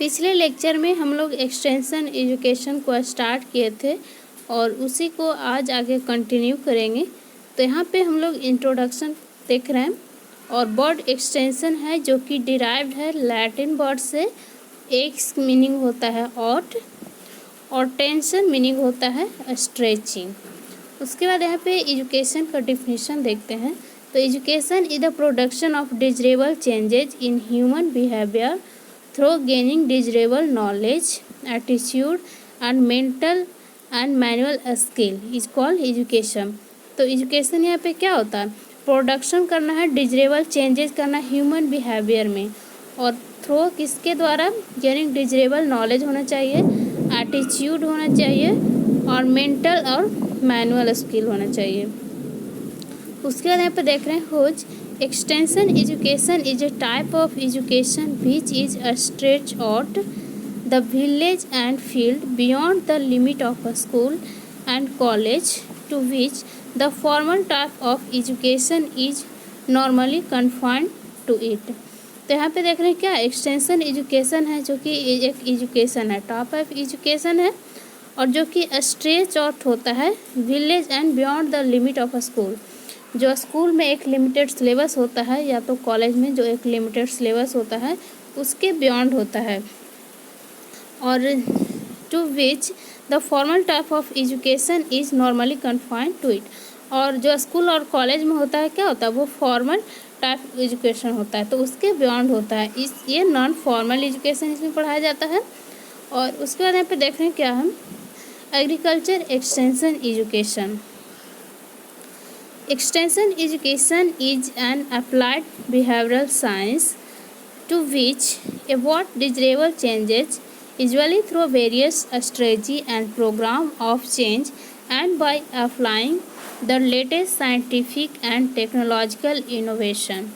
पिछले लेक्चर में हम लोग एक्सटेंशन एजुकेशन को स्टार्ट किए थे और उसी को आज आगे कंटिन्यू करेंगे। तो यहाँ पे हम लोग इंट्रोडक्शन देख रहे हैं और वर्ड एक्सटेंशन है जो कि डिराइव्ड है लैटिन वर्ड से। एक्स मीनिंग होता है और टेंशन मीनिंग होता है स्ट्रेचिंग। उसके बाद यहाँ पे एजुकेशन का डिफिनीशन देखते हैं। तो education is the production of desirable changes in human behaviour through gaining desirable knowledge, attitude and mental and manual skill is called education। तो एजुकेशन यहाँ पे क्या होता है? प्रोडक्शन करना है, डिजरेबल चेंजेस करना ह्यूमन बिहेवियर में और थ्रो किसके द्वारा? गेनिंग डिजरेबल नॉलेज होना चाहिए, एटीट्यूड होना चाहिए और मेंटल और मैनुअल स्किल होना चाहिए। उसके बाद यहाँ पे देख रहे हैं whose extension education is a type of education which is a stretch out the village and field beyond the limit of a school and college to which the formal type of education is normally confined to it. तो यहाँ पे देख रहे हैं क्या extension education है जो कि एक एजुकेशन है, टाइप ऑफ एजुकेशन है और जो कि स्ट्रेच आउट होता है village and beyond the limit of a school. जो स्कूल में एक लिमिटेड सिलेबस होता है या तो कॉलेज में जो एक लिमिटेड सिलेबस होता है उसके बियॉन्ड होता है और to which the formal type of education is normally confined to it. और जो स्कूल और कॉलेज में होता है क्या होता है? वो फॉर्मल टाइप एजुकेशन होता है तो उसके बियॉन्ड होता है। ये नॉन फॉर्मल एजुकेशन इसमें पढ़ाया जाता है। और उसके बाद यहाँ पे देख रहे हैं क्या हम agriculture extension education. Extension education is an applied behavioral science to which avoid desirable changes, usually through various strategy and program of change and by applying the latest scientific and technological innovation।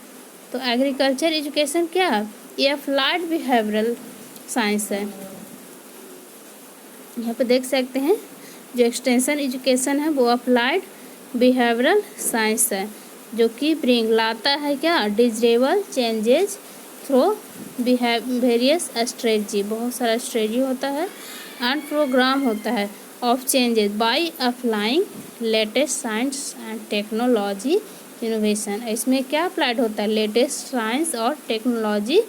तो agriculture education क्या है? ये applied behavioural science है। यहाँ पे देख सकते हैं जो एक्सटेंशन एजुकेशन है वो अप्लाइड बिहेवियरल साइंस है जो कि ब्रिंग लाता है क्या desirable changes through various strategy, बहुत सारा स्ट्रेटजी होता है एंड प्रोग्राम होता है of changes by applying latest science and technology innovation. इसमें क्या अप्लाइड होता है? लेटेस्ट साइंस और टेक्नोलॉजी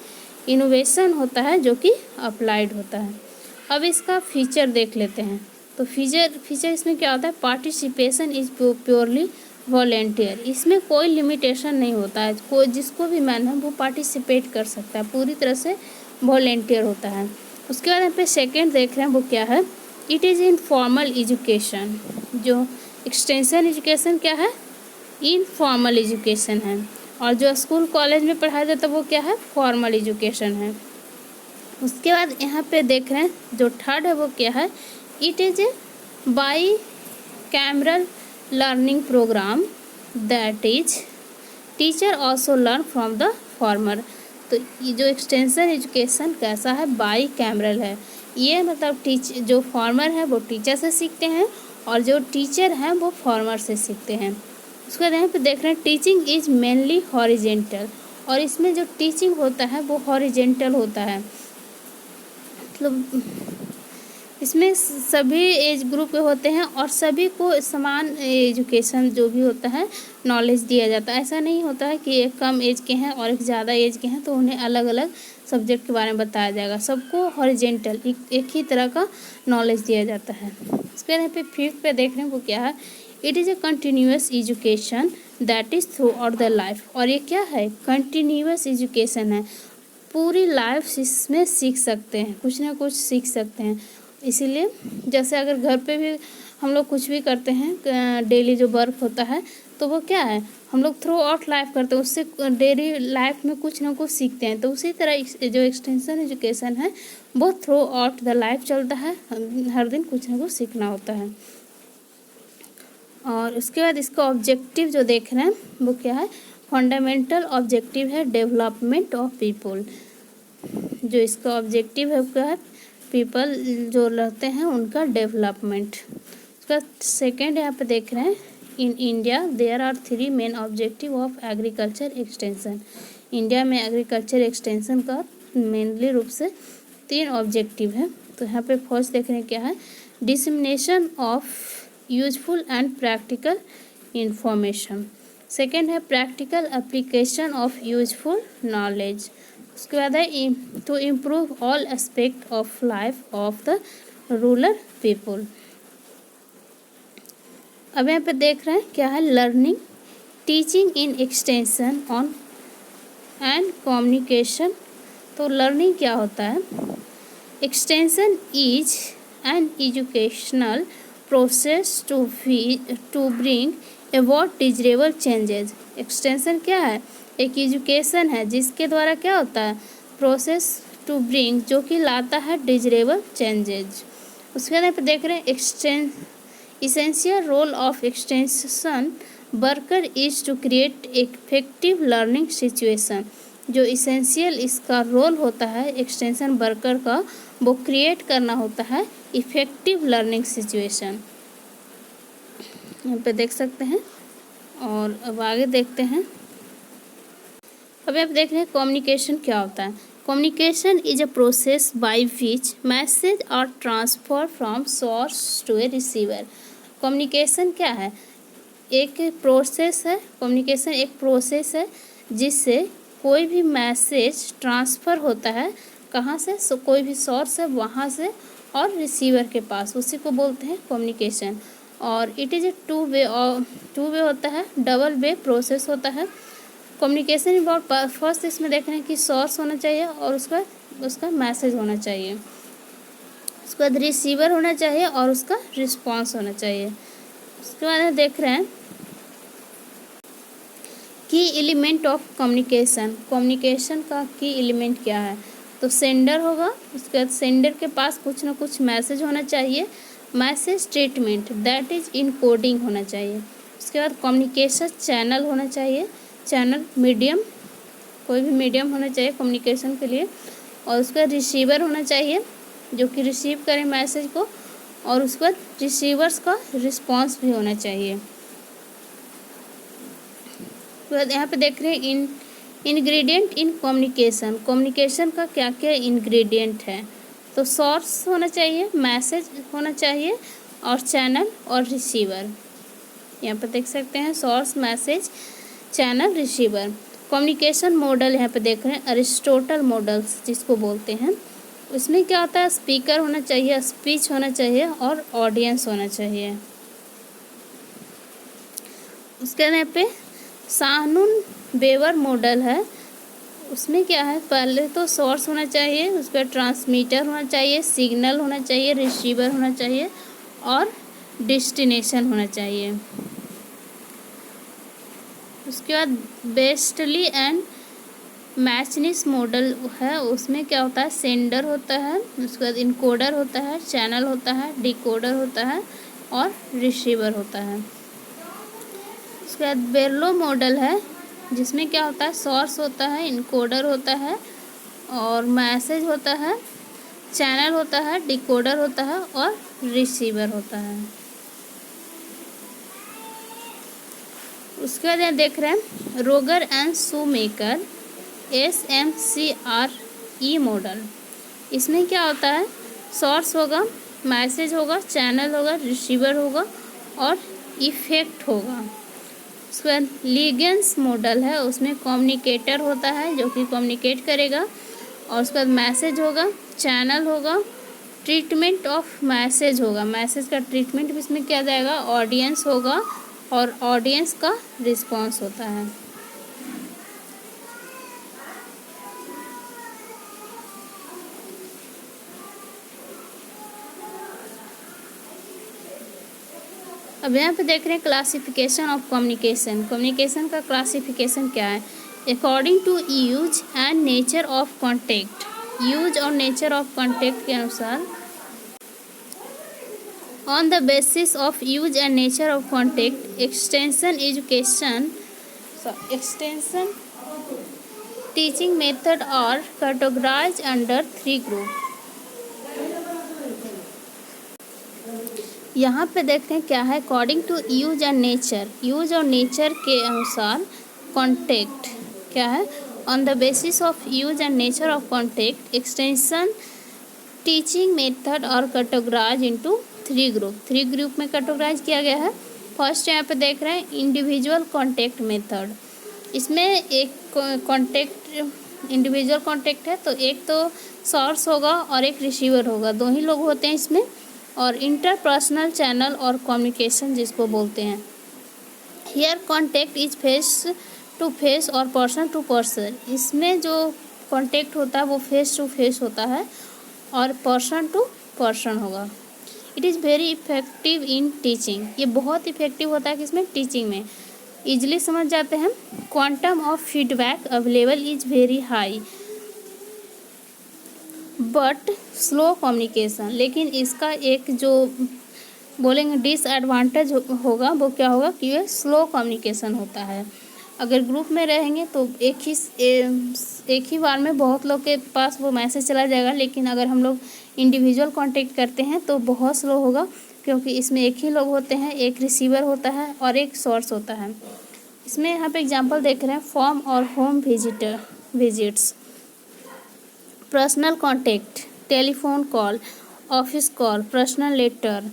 इनोवेशन होता है जो कि अप्लाइड होता है। अब इसका फीचर देख लेते हैं। तो फीचर इसमें क्या होता है? Participation is purely volunteer. इसमें कोई लिमिटेशन नहीं होता है, कोई जिसको भी मन है वो पार्टिसिपेट कर सकता है, पूरी तरह से वॉलेंटियर होता है। उसके बाद यहाँ पे सेकंड देख रहे हैं वो क्या है? It is informal education. जो एक्सटेंशन एजुकेशन क्या है? इनफॉर्मल एजुकेशन है और जो स्कूल कॉलेज में पढ़ाया जाता है वो क्या है? फॉर्मल एजुकेशन है। उसके बाद यहाँ पे देख रहे हैं जो थर्ड है वो क्या है? It is a bicameral learning program that is teacher also learn from the former। तो ये जो एक्सटेंशन एजुकेशन कैसा है? बाई कैमरल है। ये मतलब जो फॉर्मर है वो टीचर से सीखते हैं और जो टीचर हैं वो फॉर्मर से सीखते हैं। उसके बाद यहाँ पे देख रहे हैं टीचिंग इज मेनली हॉरिजेंटल और इसमें जो टीचिंग होता है वो हॉरिजेंटल होता है, मतलब इसमें सभी एज ग्रुप के होते हैं और सभी को समान एजुकेशन जो भी होता है नॉलेज दिया जाता है। ऐसा नहीं होता है कि एक कम एज के हैं और एक ज़्यादा एज के हैं तो उन्हें अलग अलग सब्जेक्ट के बारे में बताया जाएगा। सबको हॉरिजेंटल एक ही तरह का नॉलेज दिया जाता है। इसके बाद यहाँ पे फिफ्थ पे देख रहे हैं वो क्या है? It is A continuous education that is through out the life. और ये क्या है? कंटिन्यूअस एजुकेशन है, पूरी लाइफ इसमें सीख सकते हैं, कुछ ना कुछ सीख सकते हैं। इसीलिए जैसे अगर घर पे भी हम लोग कुछ भी करते हैं, डेली जो वर्क होता है तो वो क्या है? हम लोग थ्रू आउट लाइफ करते हैं, उससे डेली लाइफ में कुछ ना कुछ सीखते हैं। तो उसी तरह जो एक्सटेंशन एजुकेशन है वो थ्रू आउट द लाइफ चलता है, हर दिन कुछ ना कुछ सीखना होता है। और उसके बाद इसका ऑब्जेक्टिव जो देख रहे हैं वो क्या है? फंडामेंटल ऑब्जेक्टिव है डेवलपमेंट ऑफ पीपल। जो इसका ऑब्जेक्टिव है क्या है? पीपल जो रहते हैं उनका डेवलपमेंट। उसका सेकेंड यहाँ पे देख रहे हैं in India there are 3 main objective of agriculture extension. India में एग्रीकल्चर एक्सटेंशन का मेनली रूप से 3 ऑब्जेक्टिव है। तो यहाँ पे फर्स्ट देख रहे हैं क्या है, dissemination of useful and practical information. Second है practical application of useful knowledge. उसके बाद है to improve all aspect of life of the rural people. अब यहाँ पे देख रहे हैं क्या है, learning teaching in extension on and communication. तो लर्निंग क्या होता है, extension is an educational process to bring about desirable changes. Extension क्या है, एक एजुकेशन है जिसके द्वारा क्या होता है, प्रोसेस टू ब्रिंग, जो कि लाता है डिजरेबल चेंजेज। उसके बाद देख रहे हैं essential role of extension worker is to create effective learning situation. जो इसेंशियल इसका रोल होता है एक्सटेंशन वर्कर का, वो क्रिएट करना होता है इफेक्टिव लर्निंग सिचुएशन। यहाँ पे देख सकते हैं। और अब आगे देखते हैं। अब आप देख रहे हैं कम्युनिकेशन क्या होता है। Communication is a process by which message are transfer from source to a receiver. Communication क्या है, एक प्रोसेस है। कम्युनिकेशन एक प्रोसेस है जिससे कोई भी मैसेज ट्रांसफ़र होता है, कहाँ से, कोई भी सोर्स है वहाँ से और रिसीवर के पास, उसी को बोलते हैं कम्युनिकेशन। और it is A two way होता है, डबल वे प्रोसेस होता है। कम्युनिकेशन अबाउट फर्स्ट इसमें देख रहे हैं कि सोर्स होना चाहिए और उसका मैसेज होना चाहिए, उसके बाद रिसीवर होना चाहिए और उसका रिस्पॉन्स होना चाहिए। उसके बाद देख रहे हैं की एलिमेंट ऑफ कम्युनिकेशन। कम्युनिकेशन का की एलिमेंट क्या है, तो सेंडर होगा, उसके बाद सेंडर के पास कुछ ना कुछ मैसेज होना चाहिए, message treatment that is in coding होना चाहिए। उसके बाद कम्युनिकेशन चैनल होना चाहिए, चैनल मीडियम, कोई भी मीडियम होना चाहिए कम्युनिकेशन के लिए। और उसका रिसीवर होना चाहिए जो कि रिसीव करे मैसेज को, और उसके बाद रिसीवर्स का रिस्पॉन्स भी होना चाहिए। तो यहाँ पे देख रहे हैं इंग्रेडिएंट इन कम्युनिकेशन। कम्युनिकेशन का क्या क्या इंग्रेडिएंट है, तो सोर्स होना चाहिए, मैसेज होना चाहिए और चैनल और रिसीवर। यहाँ पे देख सकते हैं source, message, channel, receiver. Communication model यहाँ पे देख रहे हैं अरिस्टोटल मॉडल्स जिसको बोलते हैं। उसमें क्या होता है, स्पीकर होना चाहिए, स्पीच होना चाहिए और ऑडियंस होना चाहिए। उसके यहाँ पे सानून वेवर मॉडल है, उसमें क्या है, पहले तो सोर्स होना चाहिए, उसके बाद ट्रांसमीटर होना चाहिए, सिग्नल होना चाहिए, रिसीवर होना चाहिए और डेस्टिनेशन होना चाहिए। उसके बाद बेस्टली एंड मैचनिस मॉडल है, उसमें क्या होता है, सेंडर होता है, उसके बाद इनकोडर होता है, चैनल होता है, डिकोडर होता है और रिसीवर होता है। उसके बाद बेरलो मॉडल है जिसमें क्या होता है, सोर्स होता है, इनकोडर होता है और मैसेज होता है, चैनल होता है, डिकोडर होता है और रिसीवर होता है। उसके बाद यहाँ देख रहे हैं रोगर एंड शूमेकर SMCRE मॉडल। इसमें क्या होता है, सोर्स होगा, मैसेज होगा, चैनल होगा, रिसीवर होगा और इफेक्ट होगा। उसके बाद लीगेंस मॉडल है, उसमें कम्युनिकेटर होता है जो कि कम्युनिकेट करेगा और उसके बाद मैसेज होगा, चैनल होगा, ट्रीटमेंट ऑफ मैसेज होगा, मैसेज का ट्रीटमेंट भी इसमें किया जाएगा, ऑडियंस होगा और ऑडियंस का रिस्पॉन्स होता है। अब यहाँ पे देख रहे हैं क्लासिफिकेशन ऑफ कम्युनिकेशन। कम्युनिकेशन का क्लासिफिकेशन क्या है, according to use and nature of contact. Use और नेचर ऑफ कॉन्टेक्ट के अनुसार, on the basis of use and nature of contact, extension teaching method are categorised under 3 group. यहाँ पे देखते हैं क्या है, according to use and nature, use और नेचर के अनुसार कॉन्टेक्ट क्या है, on the basis of use and nature of contact, extension teaching method और कैटेगराइज इनटू 3 ग्रुप। 3 ग्रुप में कैटेगराइज किया गया है। फर्स्ट यहाँ पे देख रहे हैं इंडिविजुअल कॉन्टेक्ट मेथड। इसमें एक कॉन्टेक्ट इंडिविजुअल कॉन्टेक्ट है, तो एक तो सोर्स होगा और एक रिसीवर होगा, 2 ही लोग होते हैं इसमें। और इंटरपर्सनल चैनल और कम्युनिकेशन जिसको बोलते हैं। Here contact is face to face और पर्सन टू पर्सन। इसमें जो कॉन्टेक्ट होता है वो फेस टू फेस होता है और पर्सन टू पर्सन होगा। It is very effective in teaching. ये बहुत इफेक्टिव होता है किसमें, टीचिंग में। ईजिली समझ जाते हैं। Quantum of feedback available is very high but slow communication. लेकिन इसका एक जो बोलेंगे डिसएडवांटेज होगा वो क्या होगा कि ये स्लो कम्युनिकेशन होता है। अगर ग्रुप में रहेंगे तो एक ही बार में बहुत लोग के पास वो मैसेज चला जाएगा, लेकिन अगर हम लोग इंडिविजुअल कांटेक्ट करते हैं तो बहुत स्लो होगा, क्योंकि इसमें एक ही लोग होते हैं, एक रिसीवर होता है और एक सोर्स होता है। इसमें यहाँ पे एग्जांपल देख रहे हैं, फॉर्म और home visits, personal contact, telephone call, office call, personal letter,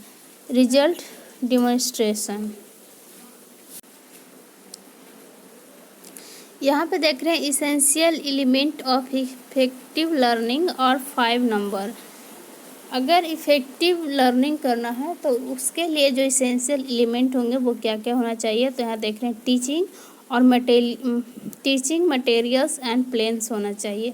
result demonstration. यहाँ पे देख रहे हैं essential element of effective learning और 5 नंबर। अगर इफ़ेक्टिव लर्निंग करना है तो उसके लिए जो इसेंशियल एलिमेंट होंगे वो क्या क्या होना चाहिए। तो यहाँ देख रहे हैं टीचिंग मटेरियल्स एंड प्लान्स होना चाहिए।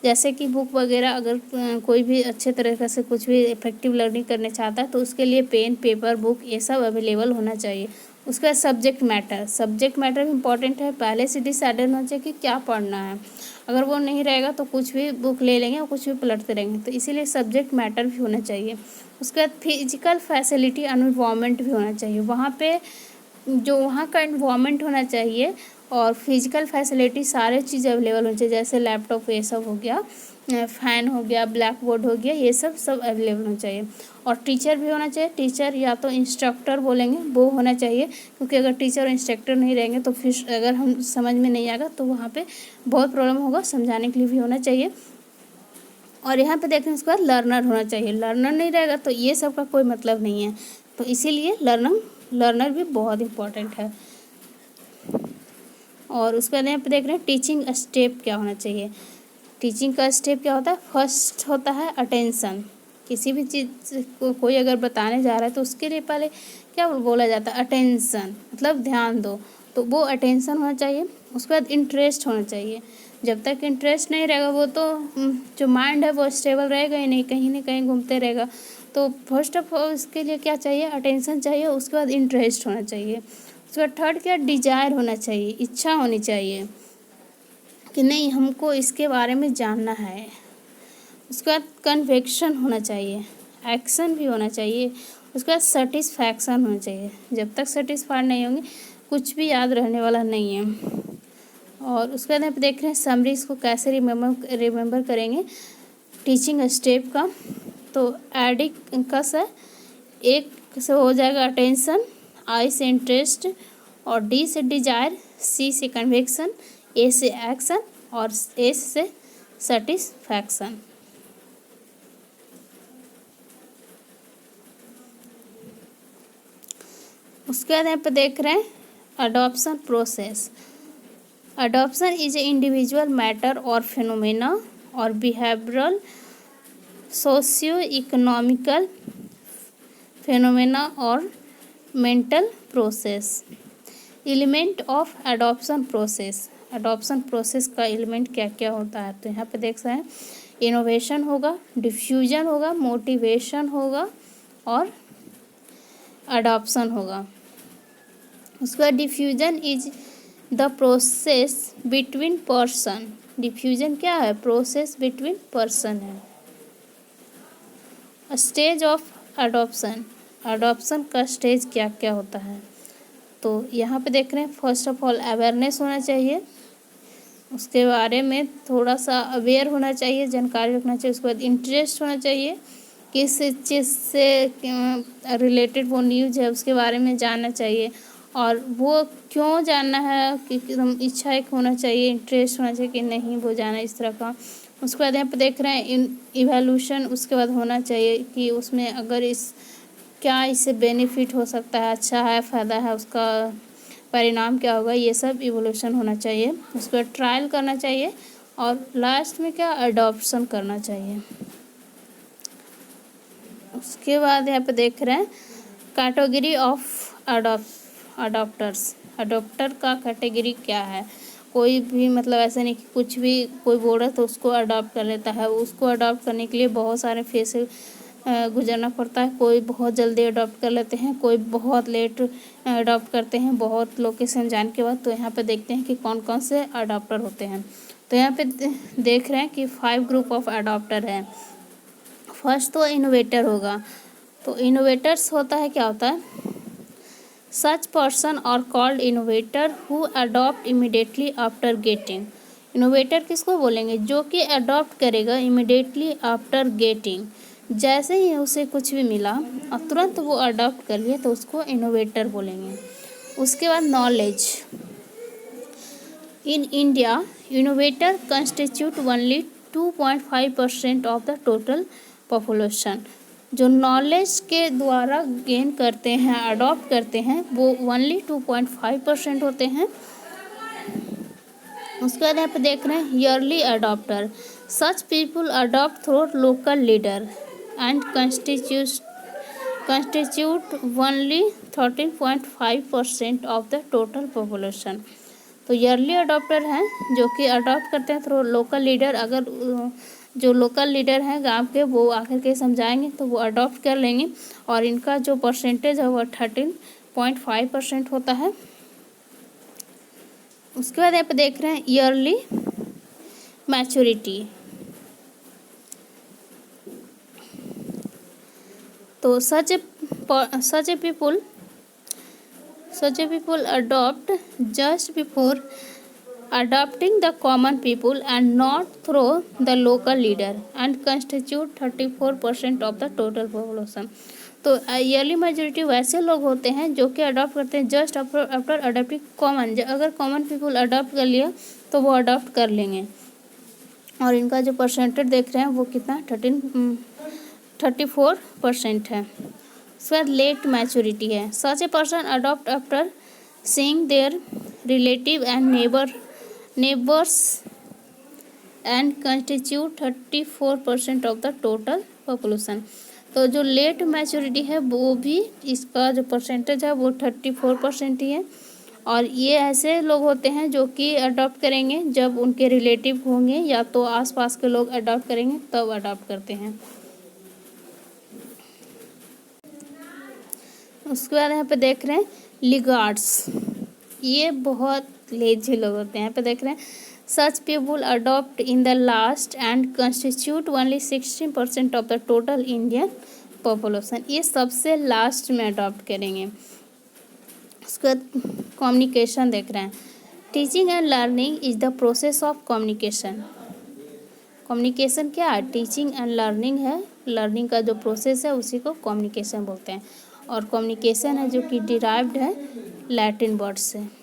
जैसे कि बुक वगैरह, अगर कोई भी अच्छे तरीके से कुछ भी इफेक्टिव लर्निंग करना चाहता है तो उसके लिए पेन, पेपर, बुक ये सब अवेलेबल होना चाहिए। उसका सब्जेक्ट मैटर इम्पॉर्टेंट है। पहले से डिसाइड होना चाहिए कि क्या पढ़ना है। अगर वो नहीं रहेगा तो कुछ भी बुक ले लेंगे और कुछ भी पलटते रहेंगे, तो इसीलिए सब्जेक्ट मैटर भी होना चाहिए। उसके बाद फिजिकल फैसिलिटी एनवायरनमेंट भी होना चाहिए। वहाँ पे जो वहाँ का एनवायरनमेंट होना चाहिए और फिजिकल फैसिलिटी सारे चीज़ अवेलेबल होनी चाहिए। जैसे लैपटॉप ये सब हो गया, फ़ैन हो गया, ब्लैक बोर्ड हो गया, ये सब अवेलेबल होना चाहिए। और टीचर भी होना चाहिए। टीचर या तो इंस्ट्रक्टर बोलेंगे वो होना चाहिए, क्योंकि अगर टीचर और इंस्ट्रक्टर नहीं रहेंगे तो फिर अगर हम समझ में नहीं आएगा तो वहाँ पे बहुत प्रॉब्लम होगा। समझाने के लिए भी होना चाहिए। और यहाँ पे देखें उसके बाद लर्नर होना चाहिए। लर्नर नहीं रहेगा तो ये सब का कोई मतलब नहीं है, तो इसीलिए लर्नर भी बहुत इम्पोर्टेंट है। और उसके बाद यहाँ पे देख रहे हैं टीचिंग स्टेप क्या होना चाहिए। टीचिंग का स्टेप क्या होता है, फर्स्ट होता है अटेंशन। किसी भी चीज़ को कोई अगर बताने जा रहा है तो उसके लिए पहले क्या बोला जाता है, अटेंशन, मतलब ध्यान दो, तो वो अटेंशन होना चाहिए। उसके बाद इंटरेस्ट होना चाहिए। जब तक इंटरेस्ट नहीं रहेगा वो तो जो माइंड है वो स्टेबल रहेगा ही नहीं, कहीं ना कहीं घूमते रहेगा। तो फर्स्ट ऑफ ऑल इसके लिए क्या चाहिए, अटेंशन चाहिए। उसके बाद इंटरेस्ट होना चाहिए। उसके बाद थर्ड क्या, डिजायर होना चाहिए, इच्छा होनी चाहिए कि नहीं हमको इसके बारे में जानना है। उसके बाद कन्विक्शन होना चाहिए, एक्शन भी होना चाहिए। उसके बाद सेटिस्फैक्शन होना चाहिए। जब तक सेटिस्फाइड नहीं होंगे कुछ भी याद रहने वाला नहीं है। और उसके बाद आप देख रहे हैं समरी, इसको कैसे रिमेंबर करेंगे टीचिंग स्टेप का। तो एडिक का से एक से हो जाएगा अटेंशन, आई से इंटरेस्ट, और डी से डिजायर, सी से कन्विक्शन, ए से एक्शन और एस से सेटिस्फैक्शन। उसके बाद यहाँ पे देख रहे हैं adoption process. Adoption is a individual matter और फिनोमेना और बिहेवियरल सोशियो इकोनॉमिकल फिनोमेना और mental process. Element of adoption process. Adoption process का एलिमेंट क्या क्या होता है, तो यहाँ पे देख सकते हैं इनोवेशन होगा, डिफ्यूजन होगा, मोटिवेशन होगा और अडॉप्शन होगा। उसके बाद diffusion is the process between person. Diffusion क्या है, प्रोसेस बिटवीन पर्सन है। Stage of adoption. अडॉप्शन का स्टेज क्या क्या होता है, तो यहाँ पे देख रहे हैं फर्स्ट ऑफ ऑल अवेयरनेस होना चाहिए, उसके बारे में थोड़ा सा अवेयर होना चाहिए, जानकारी रखना चाहिए। उसके बाद इंटरेस्ट होना चाहिए, किस चीज़ से रिलेटेड वो न्यूज़ है उसके बारे में जानना चाहिए और वो क्यों जानना है, कि एकदम इच्छा एक होना चाहिए, इंटरेस्ट होना चाहिए कि नहीं वो जाना इस तरह का। उसके बाद यहाँ पे देख रहे हैं इवैल्यूएशन उसके बाद होना चाहिए कि उसमें अगर क्या इससे बेनिफिट हो सकता है, अच्छा है, फ़ायदा है, उसका परिणाम क्या होगा, ये सब इवोल्यूशन होना चाहिए। उसके बाद ट्रायल करना चाहिए और लास्ट में क्या, अडॉप्शन करना चाहिए। उसके बाद यहाँ पे देख रहे हैं कैटेगरी ऑफ अडॉप्टर्स। अडॉप्टर का कैटेगरी क्या है, कोई भी मतलब ऐसा नहीं कि कुछ भी कोई बोल रहा है तो उसको अडॉप्ट कर लेता है। उसको अडॉप्ट करने के लिए बहुत सारे फेस से गुजरना पड़ता है। कोई बहुत जल्दी अडॉप्ट कर लेते हैं, कोई बहुत लेट अडॉप्ट करते हैं, बहुत लोकेशन जाने के बाद। तो यहाँ पे देखते हैं कि कौन कौन से अडॉप्टर होते हैं। तो यहाँ पे देख रहे हैं कि 5 ग्रुप ऑफ अडॉप्टर हैं। फर्स्ट तो इनोवेटर होगा। तो इनोवेटर्स होता है, क्या होता है, सच पर्सन और called innovator who adopt immediately after getting. Innovator किसको बोलेंगे, जो कि अडॉप्ट करेगा इमिडिएटली आफ्टर गेटिंग, जैसे ही उसे कुछ भी मिला और तुरंत वो अडॉप्ट कर लिए तो उसको इनोवेटर बोलेंगे। उसके बाद knowledge. In India innovator constitute only 2.5% of the total population. जो नॉलेज के द्वारा गेन करते हैं, अडॉप्ट करते हैं, वो ओनली 2.5% होते हैं। उसके बाद यहाँ पे देख रहे हैं yearly adopter. Such people adopt through local leader and constitute only 13.5% of the total population. तो ईयरली अडॉप्टर हैं जो कि अडॉप्ट करते हैं थ्रू लोकल लीडर। अगर जो लोकल लीडर हैं गांव के, वो आकर के समझाएंगे तो वो अडॉप्ट कर लेंगे, और इनका जो परसेंटेज है वो 13.5% होता है। उसके बाद यहाँ पे देख रहे हैं ईयरली मैच्योरिटी। तो such a people adopt just before adopting the common people and not through the local leader and constitute 34% of the total population। तो ईयरली मेजोरिटी वैसे लोग होते हैं जो कि अडॉप्ट करते हैं जस्ट आफ्टर अडॉप्टिंग कॉमन। अगर कॉमन पीपल अडॉप्ट कर लिया तो वो अडॉप्ट कर लेंगे, और इनका जो परसेंटेज देख रहे हैं वो कितना 34% है। उसके बाद लेट मैच्योरिटी है। Such a person adopt after seeing their relative and neighbors and constitute 34% of the total population. तो जो लेट मैच्योरिटी है वो भी, इसका जो परसेंटेज है वो 34% ही है। और ये ऐसे लोग होते हैं जो कि अडॉप्ट करेंगे जब उनके रिलेटिव होंगे या तो आसपास के लोग अडॉप्ट करेंगे तब अडॉप्ट करते हैं। उसके बाद यहाँ पे देख रहे हैं लिगार्ड्स। ये बहुत लेजी लोग होते हैं। यहाँ पे देख रहे हैं such people adopt in the last and constitute only 16% of the total Indian population. ये सबसे लास्ट में अडॉप्ट करेंगे। उसके बाद कम्युनिकेशन देख रहे हैं। Teaching and learning is the process of communication. Communication क्या है, टीचिंग एंड लर्निंग है। लर्निंग का जो प्रोसेस है उसी को कम्युनिकेशन बोलते हैं। और कम्युनिकेशन है जो कि डिराइव्ड है लैटिन वर्ड से।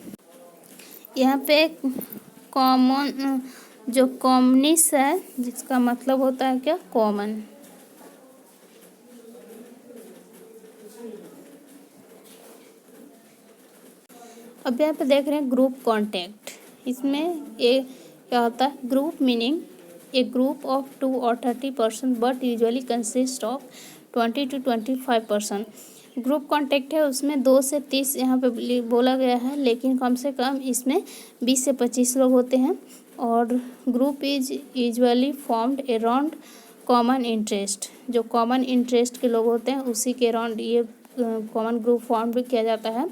यहाँ पे कॉमन जो कॉमनिस है जिसका मतलब होता है क्या, कॉमन। अब यहाँ पे देख रहे हैं ग्रुप कॉन्टेक्ट। इसमें ये क्या होता है, group meaning A group of 2 or 30 person but usually consist of 20 to 25%। Group contact है, उसमें 2 से 30 यहाँ पे बोला गया है, लेकिन कम से कम इसमें 20 से 25 लोग होते हैं। और group is usually formed around common interest. जो कॉमन इंटरेस्ट के लोग होते हैं उसी के अराउंड ये कॉमन ग्रुप फॉर्म भी किया जाता है।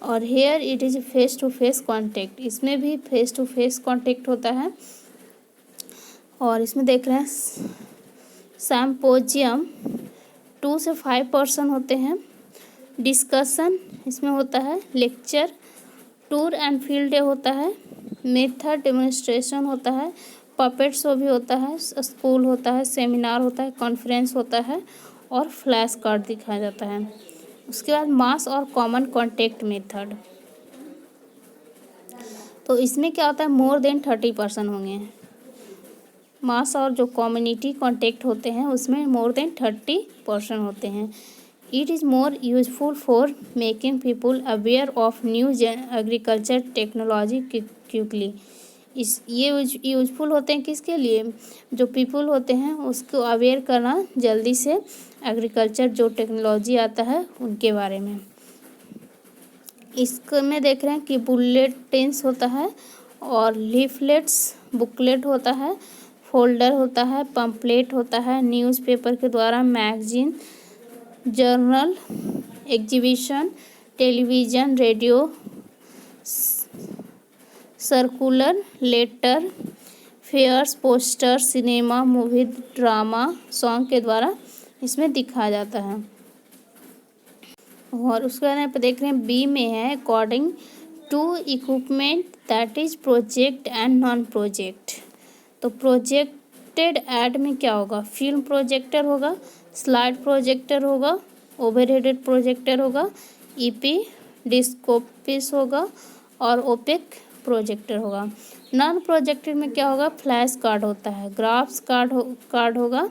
और here it is face to face contact. इसमें भी फेस टू फेस कॉन्टेक्ट होता है। और इसमें देख रहे हैं सैम्पोजियम 2 से 5 पर्सन होते हैं। डिस्कशन इसमें होता है। Lecture, tour and field day होता है। मेथड डेमोन्स्ट्रेशन होता है। पपेट शो भी होता है। स्कूल होता है। सेमिनार होता है। कॉन्फ्रेंस होता है। और फ्लैश कार्ड दिखाया जाता है। उसके बाद मास और कॉमन कॉन्टेक्ट मेथड। तो इसमें क्या होता है, मोर देन 30 पर्सन होंगे। मास और जो कम्युनिटी कॉन्टेक्ट होते हैं उसमें मोर देन 30% होते हैं। It is more useful for making people aware of new agriculture technology quickly. ये यूजफुल होते हैं किसके लिए? जो पीपल होते हैं उसको अवेयर करना जल्दी से एग्रीकल्चर जो टेक्नोलॉजी आता है उनके बारे में। इसमें देख रहे हैं कि बुलेटिन्स होता है और लीफलेट्स, बुकलेट होता है, फोल्डर होता है, पम्पलेट होता है, न्यूज़पेपर के द्वारा magazine, journal, exhibition, television, radio, circular, letter, fairs, poster, cinema, movie, drama, song के द्वारा इसमें दिखाया जाता है। और उसके बाद यहाँ पे देख रहे हैं बी में है according to equipment that is project and non project. तो प्रोजेक्टेड ऐड में क्या होगा? फिल्म प्रोजेक्टर होगा, स्लाइड प्रोजेक्टर होगा, ओवरहेडेड प्रोजेक्टर होगा, ईपी डिस्कोपिस होगा और ओपेक प्रोजेक्टर होगा। नॉन प्रोजेक्टेड में क्या होगा? फ्लैश कार्ड होता है, ग्राफ्स कार्ड होगा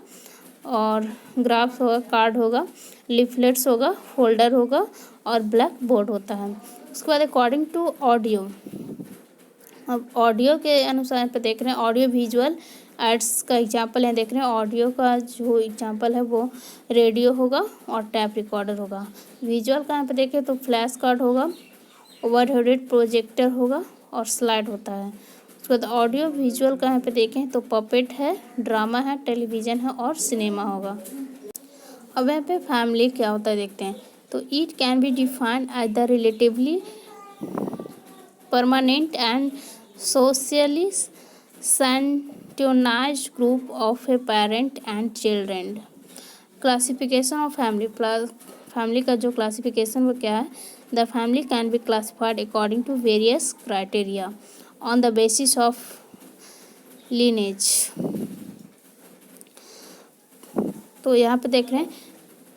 और ग्राफ्स होगा, कार्ड होगा, लिफलेट्स होगा, फोल्डर होगा और ब्लैक बोर्ड होता है। उसके बाद अकॉर्डिंग टू ऑडियो, अब ऑडियो के अनुसार पे देख रहे हैं ऑडियो विजुअल एड्स का एग्जाम्पल है। देख रहे हैं ऑडियो का जो एग्जाम्पल है वो रेडियो होगा और टैप रिकॉर्डर होगा। विजुअल का यहाँ पे देखें तो फ्लैश कार्ड होगा, ओवरहेडेड प्रोजेक्टर होगा और स्लाइड होता है। उसके बाद ऑडियो विजुअल का यहाँ पे देखें तो पपेट है, ड्रामा है, टेलीविज़न है और सिनेमा होगा। अब यहाँ पे फैमिली क्या होता है देखते हैं। तो it can be defined as the relatively permanent and socially sanctioned group of a parent and children. Classification of family, family का जो क्लासिफिकेशन वो क्या है? The family can be classified according to various criteria on the basis of lineage। तो यहाँ पे देख रहे हैं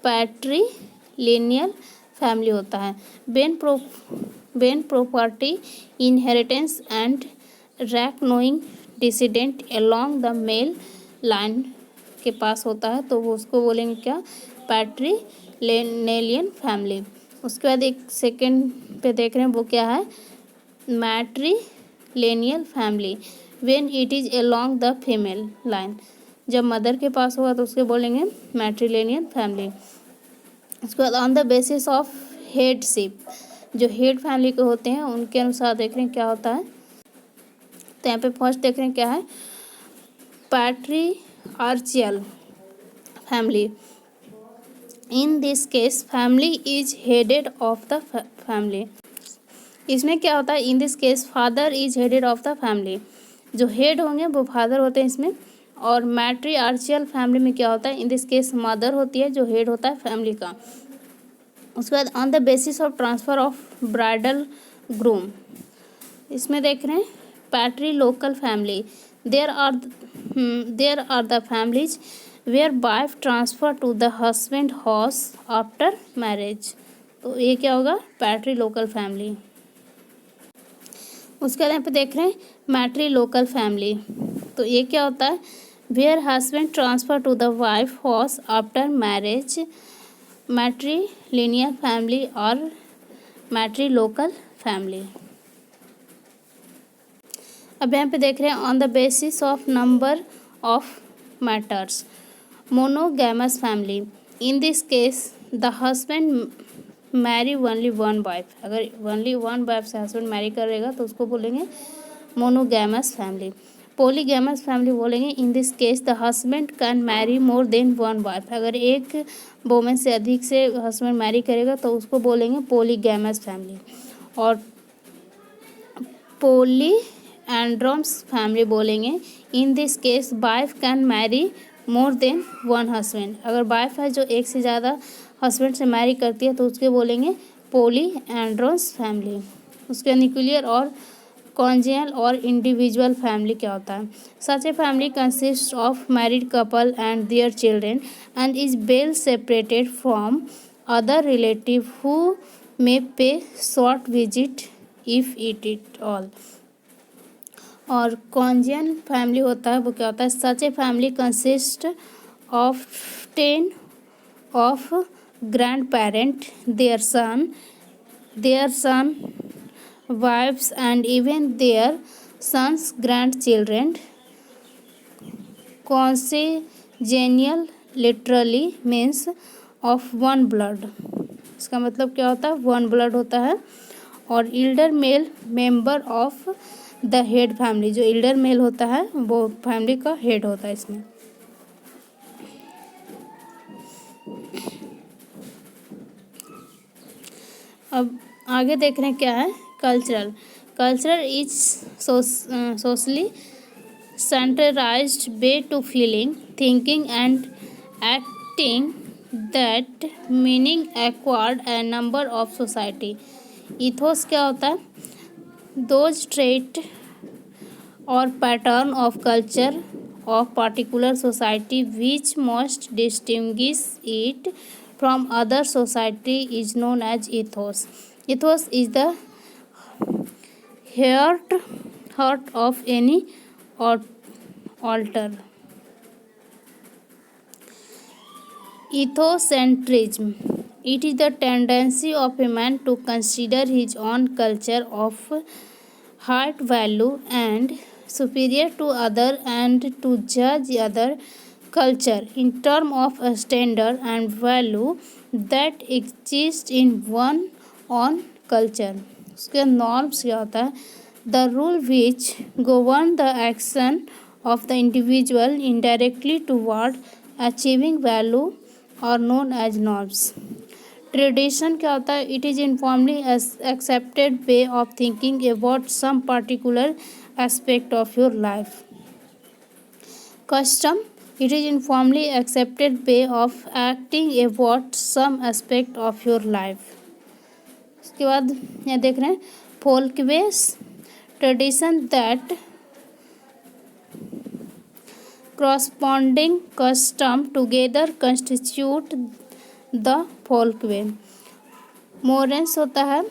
पैट्रीलिनियल फैमिली होता है। When property, inheritance and reckoning descent along the male line के पास होता है तो वो उसको बोलेंगे क्या? Patrilineal family. उसके बाद एक सेकेंड पे देख रहे हैं वो क्या है? Matrilineal family when it is along the female line. जब मदर के पास होगा तो उसके बोलेंगे मैट्रीलिनियल फैमिली। उसके बाद on the basis of headship, जो हेड फैमिली के होते हैं उनके अनुसार देख रहे हैं क्या होता है। तो यहाँ पे फर्स्ट देख रहे हैं क्या है? Patriarchal family. In this case family is headed of the family. इसमें क्या होता है? In this case father is headed of the family. जो हेड होंगे वो फादर होते हैं इसमें। और मैट्रियार्चियल फैमिली में क्या होता है? इन दिस केस मदर होती है जो हेड होता है फैमिली का। उसके बाद on the basis of transfer of bridal groom, इसमें देख रहे हैं patrilocal family. There are the families where wife transfer to the husband house after marriage. तो ये क्या होगा? Patrilocal family. उसके बाद यहाँ पे देख रहे हैं मैट्री लोकल फैमिली। तो ये क्या होता है? Where husband transfer to the wife house after marriage, matrilineal family और मैट्री लोकल फैमिली। अब यहाँ पे देख रहे हैं on the basis of number of matters, monogamous family. In this case the husband marry only one wife. अगर only one wife से husband marry करेगा तो उसको बोलेंगे मोनोगैमस फैमिली। पॉलीगैमस फैमिली बोलेंगे in this case the husband can marry more than one wife. अगर एक women से अधिक से हस्बैंड मैरी करेगा तो उसको बोलेंगे पॉलीगैमस फैमिली। और पॉलीएंड्रोमस फैमिली बोलेंगे in this case wife can marry more than one husband. अगर वाइफ है जो एक से ज़्यादा हस्बैंड से मैरी करती है तो उसके बोलेंगे पॉलीएंड्रोमस फैमिली। उसके न्यूक्लियर और कॉन्जुगल और इंडिविजुअल फैमिली क्या होता है? Such a family consist of married couple and their children and is well separated from other relative who may pay short visit if it all. और कॉन्जियन family होता है वो क्या होता है, such a family consist of 10 of grandparent, their son, wives, and even their sons' grandchildren. Consanguineal literally means of one blood. इसका मतलब क्या होता है, वन ब्लड होता है। और elder male member of the head family, जो इल्डर मेल होता है वो फैमिली का हेड होता है इसमें। अब आगे देख रहे हैं क्या है, cultural. Cultural is socially centralized way to feeling, thinking and acting that meaning acquired a number of society. Ethos क्या होता है, दोज ट्रेट और pattern of culture of particular society which most distinguish it from other society is known as ethos. Ethos is the heart of any altar. Ethocentrism. It is the tendency of a man to consider his own culture of high value and superior to other and to judge other culture in terms of a standard and value that exist in one own culture. उसके norms क्या होता है, the rule which govern the action of the individual indirectly toward achieving value are known as norms. Tradition क्या होता है, it is informally accepted way of thinking about some particular aspect of your life. Custom, it is informally accepted way of acting about some aspect of your life. उसके बाद यहाँ देख रहे हैं folkways, tradition that corresponding custom together constitute the folkway. Morals होता है,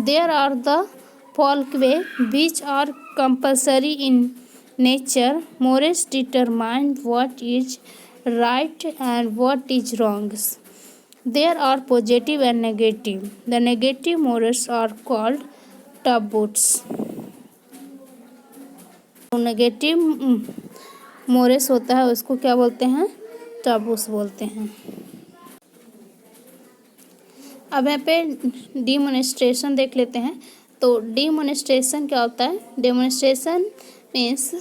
there are the folkway which are compulsory in nature. Morals determine what is right and what is wrong. There are positive and negative. The negative morals are called taboos. Negative Morris होता है उसको क्या बोलते हैं, taboos बोलते हैं। अब यहाँ पे डिमोन्स्ट्रेशन देख लेते हैं। तो डिमोन्स्ट्रेशन क्या होता है, demonstration means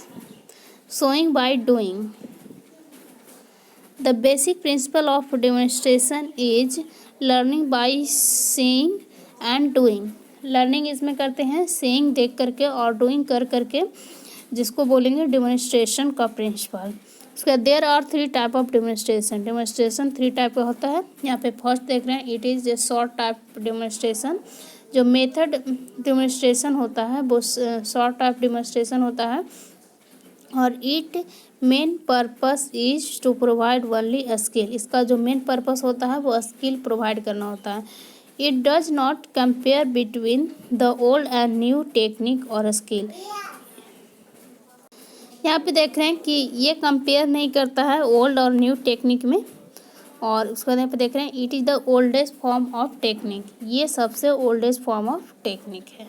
showing by doing. The basic principle of demonstration is learning by seeing and doing. Learning इसमें करते हैं सीइंग देख करके और डूइंग कर करके, जिसको बोलेंगे डेमोन्स्ट्रेशन का प्रिंसिपल। उसके बाद there are 3 type of demonstration. Demonstration 3 type का होता है। यहाँ पे फर्स्ट देख रहे हैं, it is a short type demonstration. जो मेथड डेमोन्स्ट्रेशन होता है वो शॉर्ट टाइप डेमोन्स्ट्रेशन होता है और it main purpose is to provide only a skill. इसका जो मेन पर्पस होता है वो स्किल प्रोवाइड करना होता है। It does not compare between the old and new technique और स्किल। यहाँ पे देख रहे हैं कि ये कंपेयर नहीं करता है ओल्ड और न्यू टेक्निक में। और उसके बाद यहाँ पे देख रहे हैं it is the oldest form of technique. ये सबसे ओल्डेस्ट फॉर्म ऑफ टेक्निक है।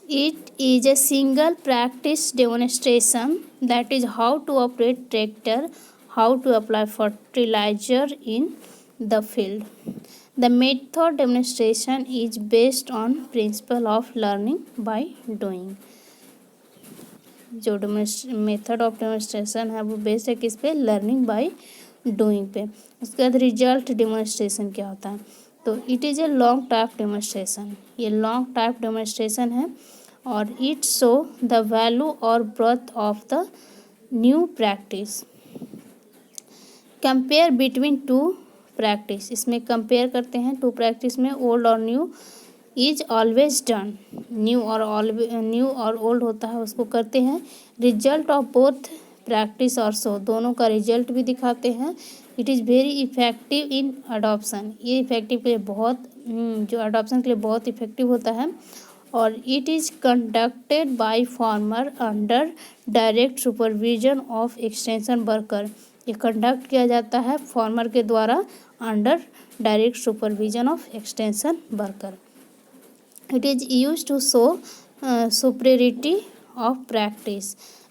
It is a single practice demonstration that is how to operate tractor, how to apply fertiliser in the field. The method demonstration is based on principle of learning by doing. जो method of demonstration है वो based है किस पे, learning by doing पे। उसके बाद result demonstration क्या होता है, तो it is a long type demonstration. ये लॉन्ग टाइप डेमोन्स्ट्रेशन है और इट शो द वैल्यू और breadth of the new practice. Compare between 2 practice, इसमें कंपेयर करते हैं 2 प्रैक्टिस में, ओल्ड और new. Is always done, new और ओल्ड होता है उसको करते हैं। रिजल्ट ऑफ बोथ प्रैक्टिस और शो, दोनों का रिजल्ट भी दिखाते हैं। It is very effective in adoption, ये इफेक्टिव के लिए बहुत जो अडॉप्शन के लिए बहुत इफेक्टिव होता है। और it is conducted by farmer under direct supervision of extension worker. ये कंडक्ट किया जाता है फार्मर के द्वारा under direct supervision of extension worker. It is used to show superiority of practice.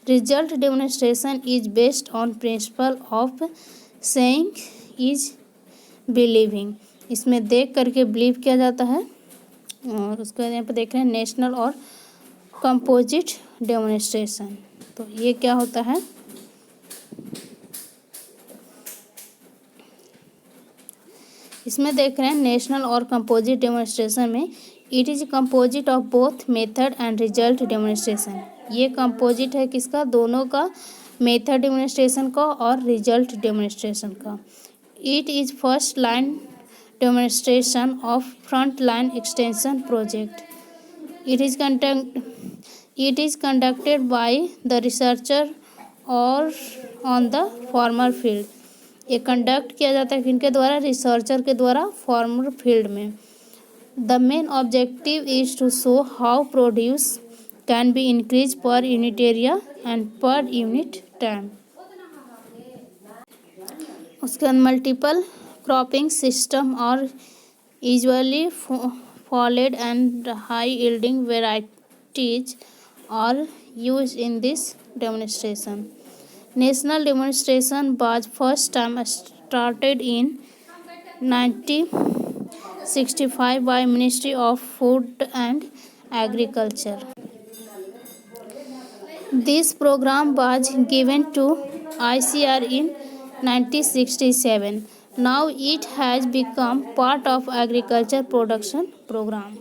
Result demonstration is based on principle of saying is believing. इसमें देख करके believe किया जाता है। और उसके यहाँ पे देख रहे हैं नेशनल और कंपोजिट डेमोन्स्ट्रेशन। तो ये क्या होता है, इसमें देख रहे हैं नेशनल और कंपोजिट डेमोन्स्ट्रेशन में it is composite of both method and result demonstration. ये कंपोजिट है किसका, दोनों का, मेथड डेमोन्स्ट्रेशन का और रिजल्ट डेमोन्स्ट्रेशन का। It is first line demonstration of front line extension project. It is conducted by the researcher और ऑन द फार्मर फील्ड। ये कंडक्ट किया जाता है किनके द्वारा, रिसर्चर के द्वारा फार्मर फील्ड में। The main objective is to show how produce can be increase per unit area and per unit time. उसके बाद मल्टीपल क्रॉपिंग सिस्टम और usually followed and high yielding varieties are used in this demonstration. National demonstration was first time started in 1965 by Ministry of Food and Agriculture. This program was given to ICR in 1967. Now it has become part of agriculture production program.